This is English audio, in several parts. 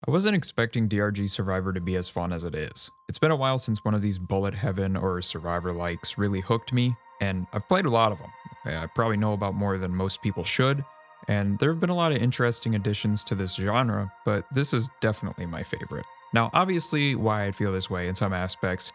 I wasn't expecting DRG Survivor to be as fun as it is. It's been a while since one of these bullet heaven or survivor likes really hooked me, and I've played a lot of them. I probably know about more than most people should, and there have been a lot of interesting additions to this genre, but this is definitely my favorite. Now, obviously, why I feel this way in some aspects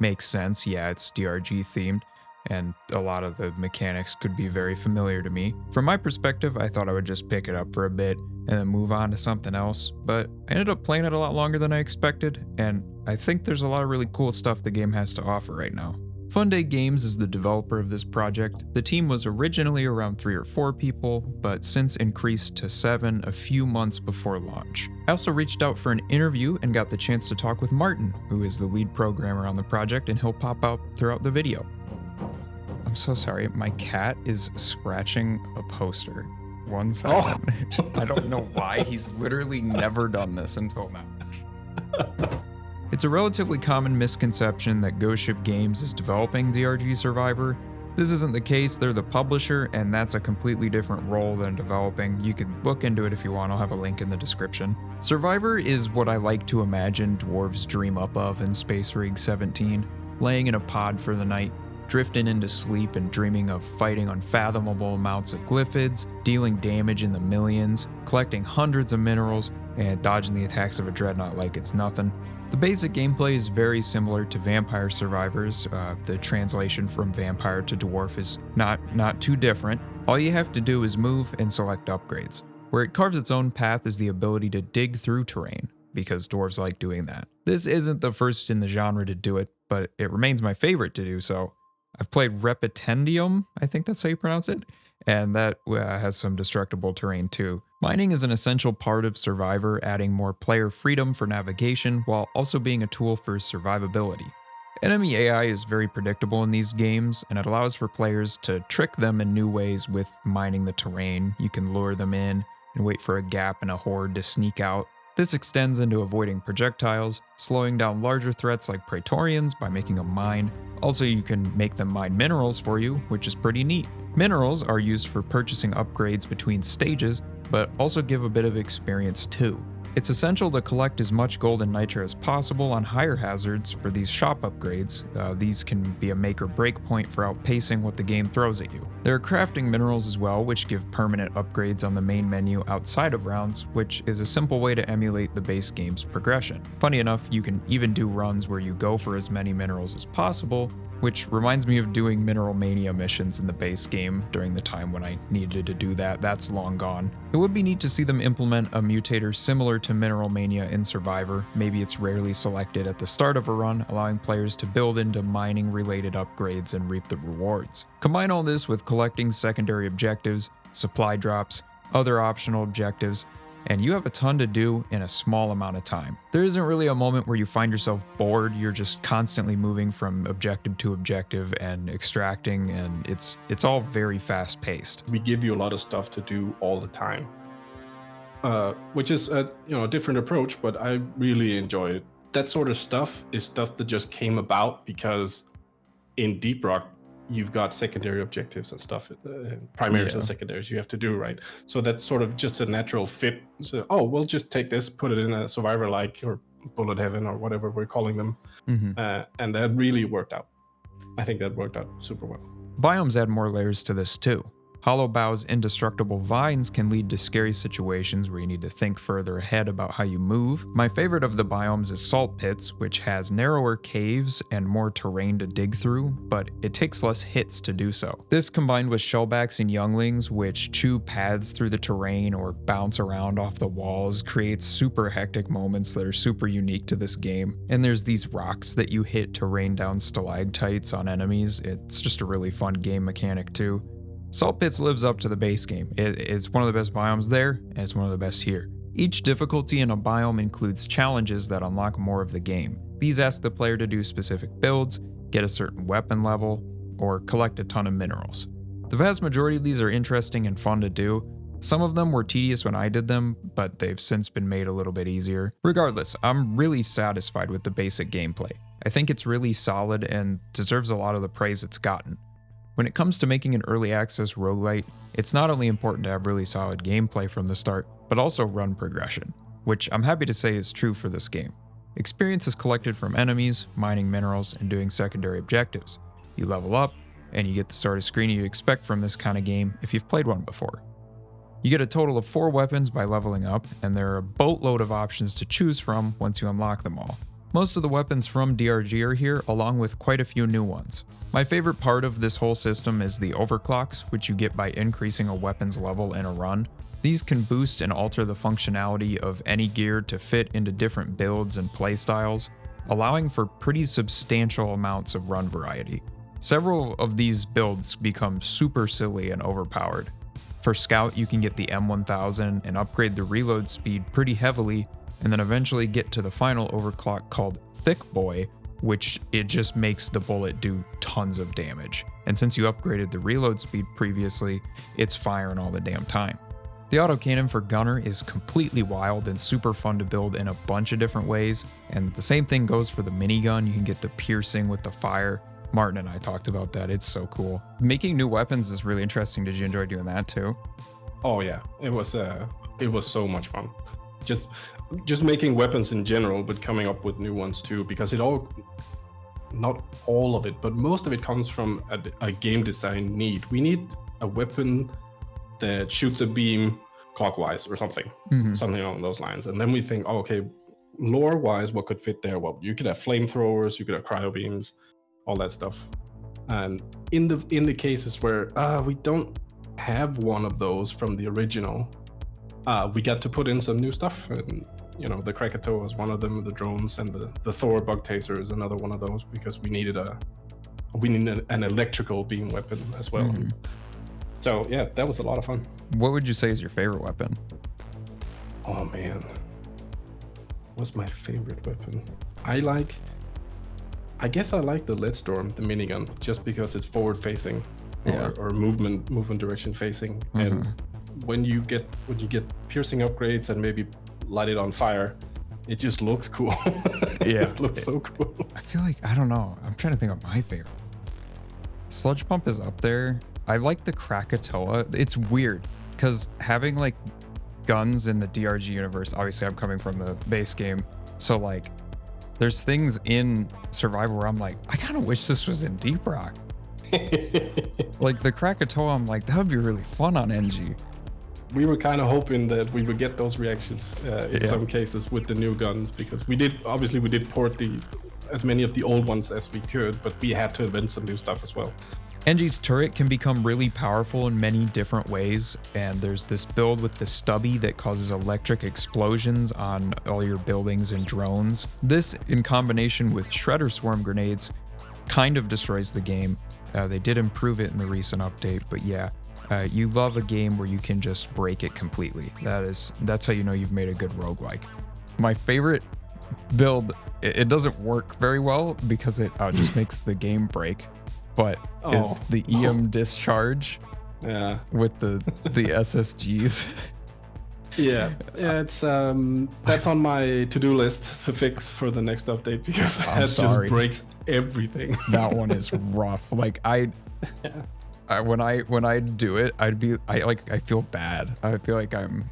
makes sense. Yeah, it's DRG themed, and a lot of the mechanics could be very familiar to me. From my perspective, I thought I would just pick it up for a bit and then move on to something else, but I ended up playing it a lot longer than I expected, and I think there's a lot of really cool stuff the game has to offer right now. Funday Games is the developer of this project. The team was originally around 3 or 4 people, but since increased to 7 a few months before launch. I also reached out for an interview and got the chance to talk with Martin, who is the lead programmer on the project, and he'll pop out throughout the video. I'm so sorry, my cat is scratching a poster. One second. Oh. I don't know why, he's literally never done this until now. It's a relatively common misconception that Ghost Ship Games is developing DRG Survivor. This isn't the case, they're the publisher, and that's a completely different role than developing. You can look into it if you want, I'll have a link in the description. Survivor is what I like to imagine dwarves dream up of in Space Rig 17, laying in a pod for the night, drifting into sleep and dreaming of fighting unfathomable amounts of glyphids, dealing damage in the millions, collecting hundreds of minerals, and dodging the attacks of a dreadnought like it's nothing. The basic gameplay is very similar to Vampire Survivors. The translation from vampire to dwarf is not too different. All you have to do is move and select upgrades. Where it carves its own path is the ability to dig through terrain, because dwarves like doing that. This isn't the first in the genre to do it, but it remains my favorite to do so. I've played Repitendium, I think that's how you pronounce it, and that has some destructible terrain too. Mining is an essential part of Survivor, adding more player freedom for navigation while also being a tool for survivability. Enemy AI is very predictable in these games, and it allows for players to trick them in new ways with mining the terrain. You can lure them in and wait for a gap in a horde to sneak out. This extends into avoiding projectiles, slowing down larger threats like Praetorians by making them mine. Also, you can make them mine minerals for you, which is pretty neat. Minerals are used for purchasing upgrades between stages, but also give a bit of experience too. It's essential to collect as much gold and nitra as possible on higher hazards for these shop upgrades. These can be a make or break point for outpacing what the game throws at you. There are crafting minerals as well, which give permanent upgrades on the main menu outside of rounds, which is a simple way to emulate the base game's progression. Funny enough, you can even do runs where you go for as many minerals as possible, which reminds me of doing Mineral Mania missions in the base game during the time when I needed to do that. That's long gone. It would be neat to see them implement a mutator similar to Mineral Mania in Survivor. Maybe it's rarely selected at the start of a run, allowing players to build into mining-related upgrades and reap the rewards. Combine all this with collecting secondary objectives, supply drops, other optional objectives, and you have a ton to do in a small amount of time. There isn't really a moment where you find yourself bored. You're just constantly moving from objective to objective and extracting, and it's all very fast paced. We give you a lot of stuff to do all the time, which is a different approach, but I really enjoy it. That sort of stuff is stuff that just came about because in Deep Rock, you've got secondary objectives and stuff, primaries and secondaries you have to do, right? So that's sort of just a natural fit. So, we'll just take this, put it in a Survivor-like or Bullet Heaven or whatever we're calling them. And that really worked out. I think that worked out super well. Biomes add more layers to this too. Hollow Bow's indestructible vines can lead to scary situations where you need to think further ahead about how you move. My favorite of the biomes is Salt Pits, which has narrower caves and more terrain to dig through, but it takes less hits to do so. This combined with shellbacks and younglings, which chew paths through the terrain or bounce around off the walls, creates super hectic moments that are super unique to this game. And there's these rocks that you hit to rain down stalactites on enemies. It's just a really fun game mechanic too. Salt Pits lives up to the base game. It's one of the best biomes there, and it's one of the best here. Each difficulty in a biome includes challenges that unlock more of the game. These ask the player to do specific builds, get a certain weapon level, or collect a ton of minerals. The vast majority of these are interesting and fun to do. Some of them were tedious when I did them, but they've since been made a little bit easier. Regardless, I'm really satisfied with the basic gameplay. I think it's really solid and deserves a lot of the praise it's gotten. When it comes to making an early access roguelite, it's not only important to have really solid gameplay from the start, but also run progression. which I'm happy to say is true for this game. Experience is collected from enemies, mining minerals, and doing secondary objectives. You level up, and you get the sort of screen you'd expect from this kind of game if you've played one before. You get a total of 4 weapons by leveling up, and there are a boatload of options to choose from once you unlock them all. Most of the weapons from DRG are here, along with quite a few new ones. My favorite part of this whole system is the overclocks, which you get by increasing a weapon's level in a run. These can boost and alter the functionality of any gear to fit into different builds and playstyles, allowing for pretty substantial amounts of run variety. Several of these builds become super silly and overpowered. For Scout, you can get the M1000 and upgrade the reload speed pretty heavily, and then eventually get to the final overclock called Thick Boy, which it just makes the bullet do tons of damage. And since you upgraded the reload speed previously, it's firing all the damn time. The autocannon for Gunner is completely wild and super fun to build in a bunch of different ways, and the same thing goes for the minigun. You can get the piercing with the fire. Martin and I talked about that. It's so cool. Making new weapons is really interesting. Did you enjoy doing that too? Oh yeah, it was so much fun. Just making weapons in general, but coming up with new ones too, because not all of it, but most of it comes from a game design need. We need a weapon that shoots a beam clockwise or something, something along those lines. And then we think, oh, okay, lore-wise, what could fit there? Well, you could have flamethrowers, you could have cryo beams, all that stuff. And in the cases where we don't have one of those from the original, we got to put in some new stuff. And the Krakatoa is one of them, the drones, and the Thor bug taser is another one of those, because we needed an electrical beam weapon as well. So yeah, that was a lot of fun. What would you say is your favorite weapon? Oh man, what's my favorite weapon? I guess I like the Leadstorm, the minigun, just because it's forward facing, or movement direction facing. And when you get piercing upgrades and maybe light it on fire, it just looks cool. It looks so cool. I feel like, I don't know, I'm trying to think of my favorite. Sludge Pump is up there. I like the Krakatoa. It's weird because having like guns in the DRG universe, obviously I'm coming from the base game, so like there's things in Survivor where I'm like, I kind of wish this was in Deep Rock. Like the Krakatoa, I'm like, that would be really fun on NG. We were kind of hoping that we would get those reactions in some cases with the new guns, because we did port as many of the old ones as we could, but we had to invent some new stuff as well. NG's turret can become really powerful in many different ways, and there's this build with the stubby that causes electric explosions on all your buildings and drones. This, in combination with Shredder Swarm grenades, kind of destroys the game. They did improve it in the recent update, but yeah, you love a game where you can just break it completely. That's how you know you've made a good roguelike. My favorite build, it doesn't work very well because it just makes the game break, but is the EM discharge with the SSGs. It's that's on my to-do list to fix for the next update, because that just breaks everything. That one is rough. Like when I do it, I feel bad. I feel like I'm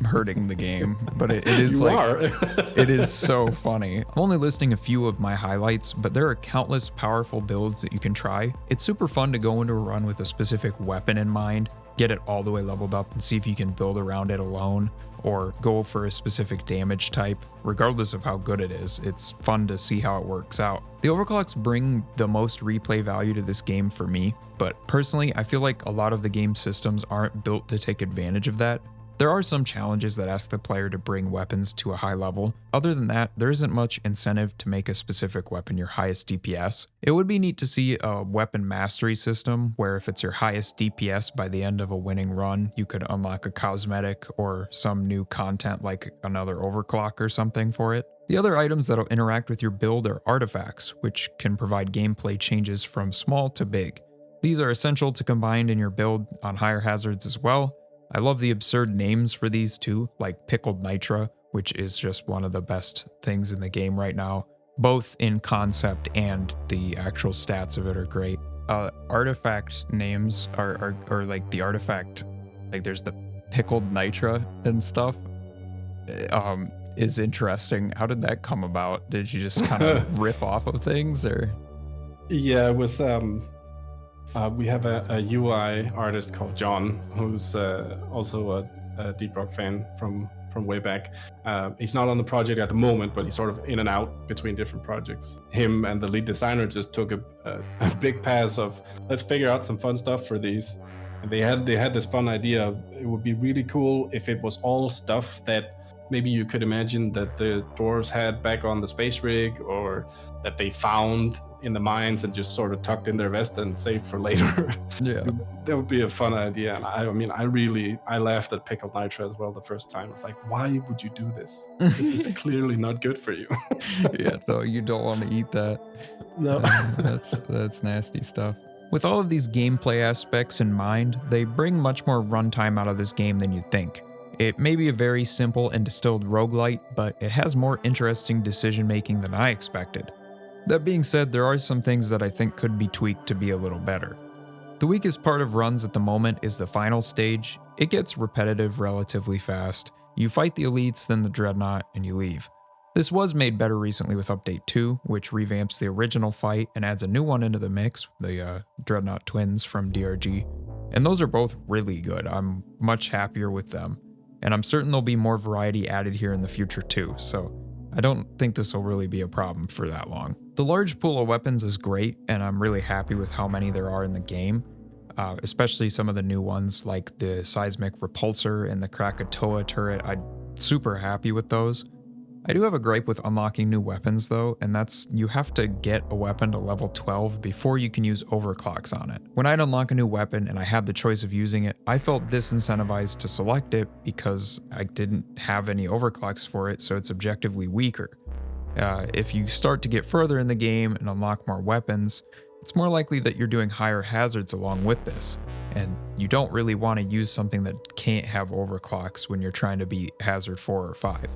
hurting the game, but it is it is so funny. I'm only listing a few of my highlights, but there are countless powerful builds that you can try. It's super fun to go into a run with a specific weapon in mind, get it all the way leveled up, and see if you can build around it alone, or go for a specific damage type. Regardless of how good it is, it's fun to see how it works out. The overclocks bring the most replay value to this game for me, but personally, I feel like a lot of the game systems aren't built to take advantage of that. There are some challenges that ask the player to bring weapons to a high level. Other than that, there isn't much incentive to make a specific weapon your highest DPS. It would be neat to see a weapon mastery system where if it's your highest DPS by the end of a winning run, you could unlock a cosmetic or some new content like another overclock or something for it. The other items that'll interact with your build are artifacts, which can provide gameplay changes from small to big. These are essential to combine in your build on higher hazards as well. I love the absurd names for these too, like Pickled Nitra, which is just one of the best things in the game right now. Both in concept and the actual stats of it are great. Artifact names are like the artifact, like there's the Pickled Nitra and stuff. is interesting. How did that come about? Did you just kind of riff off of things, or? Yeah, it was. We have a UI artist called John, who's also a Deep Rock fan from way back. He's not on the project at the moment, but he's sort of in and out between different projects. Him and the lead designer just took a big pass of, let's figure out some fun stuff for these. And they had this fun idea of, it would be really cool if it was all stuff that maybe you could imagine that the dwarves had back on the space rig, or that they found in the mines and just sort of tucked in their vest and saved for later. Yeah. That would be a fun idea. And I mean, I laughed at Pickled Nitro as well the first time. It's like, why would you do this? This is clearly not good for you. Yeah, no, you don't want to eat that. No. That's nasty stuff. With all of these gameplay aspects in mind, they bring much more runtime out of this game than you'd think. It may be a very simple and distilled roguelite, but it has more interesting decision making than I expected. That being said, there are some things that I think could be tweaked to be a little better. The weakest part of runs at the moment is the final stage. It gets repetitive relatively fast. You fight the elites, then the dreadnought, and you leave. This was made better recently with Update 2, which revamps the original fight and adds a new one into the mix, the Dreadnought Twins from DRG. And those are both really good. I'm much happier with them. And I'm certain there'll be more variety added here in the future too, so I don't think this will really be a problem for that long. The large pool of weapons is great, and I'm really happy with how many there are in the game, especially some of the new ones like the Seismic Repulsor and the Krakatoa turret. I'm super happy with those. I do have a gripe with unlocking new weapons though, and that's you have to get a weapon to level 12 before you can use overclocks on it. When I'd unlock a new weapon and I had the choice of using it, I felt disincentivized to select it because I didn't have any overclocks for it, so it's objectively weaker. If you start to get further in the game and unlock more weapons, it's more likely that you're doing higher hazards along with this, and you don't really want to use something that can't have overclocks when you're trying to beat hazard 4 or 5.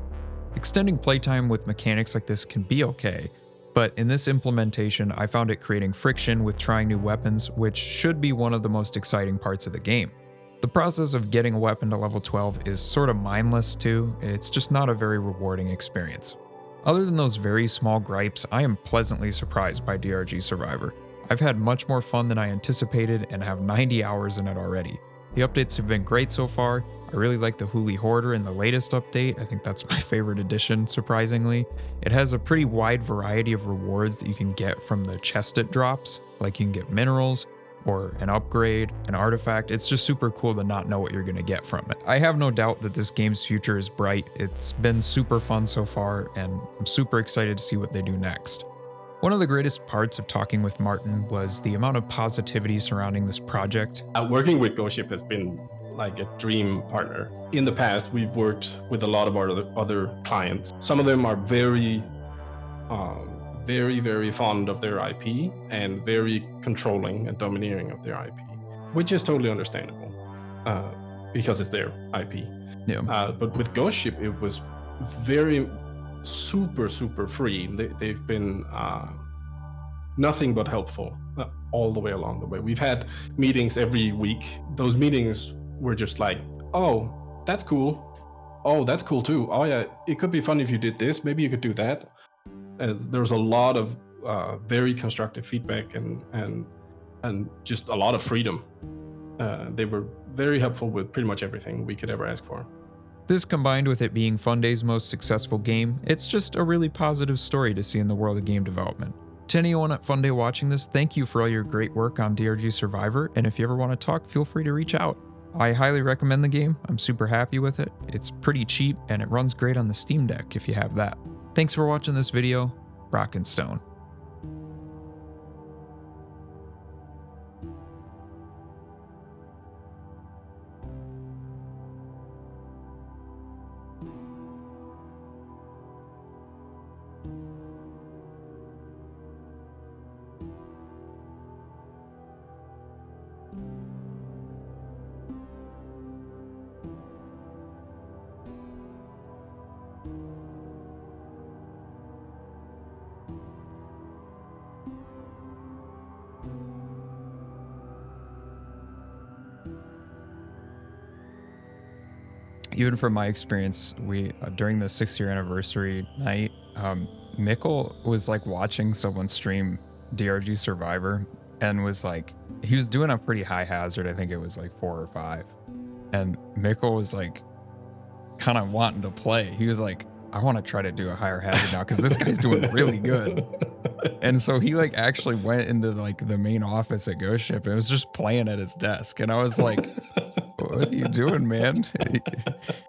Extending playtime with mechanics like this can be okay, but in this implementation I found it creating friction with trying new weapons, which should be one of the most exciting parts of the game. The process of getting a weapon to level 12 is sort of mindless too, it's just not a very rewarding experience. Other than those very small gripes, I am pleasantly surprised by DRG Survivor. I've had much more fun than I anticipated and have 90 hours in it already. The updates have been great so far. I really like the Huli Hoarder in the latest update. I think that's my favorite addition, surprisingly. It has a pretty wide variety of rewards that you can get from the chest it drops, like you can get minerals, or an upgrade, an artifact. It's just super cool to not know what you're gonna get from it. I have no doubt that this game's future is bright. It's been super fun so far, and I'm super excited to see what they do next. One of the greatest parts of talking with Martin was the amount of positivity surrounding this project. Working with Ghost Ship has been like a dream partner. In the past, we've worked with a lot of our other clients. Some of them are very fond of their IP and very controlling and domineering of their IP, which is totally understandable because it's their IP. Yeah. But with Ghost Ship, it was very super free. They've been nothing but helpful all the way along the way. We've had meetings every week. Those meetings were just like, oh, that's cool. Oh, that's cool too. Oh yeah, it could be fun if you did this. Maybe you could do that. There was a lot of very constructive feedback and just a lot of freedom. They were very helpful with pretty much everything we could ever ask for. This combined with it being Funday's most successful game, it's just a really positive story to see in the world of game development. To anyone at Funday watching this, thank you for all your great work on DRG Survivor, and if you ever want to talk, feel free to reach out. I highly recommend the game. I'm super happy with it. It's pretty cheap and it runs great on the Steam Deck if you have that. Thanks for watching this video. Rock and Stone. even from my experience, we during the 6 year anniversary night, Mikkel was like watching someone stream DRG Survivor and was like, he was doing a pretty high hazard. I think it was like 4 or 5. And Mikkel was like, kind of wanting to play. He was like, I want to try to do a higher hazard now because this guy's doing really good. And so he like actually went into like the main office at Ghost Ship and was just playing at his desk. And I was like, what are you doing, man?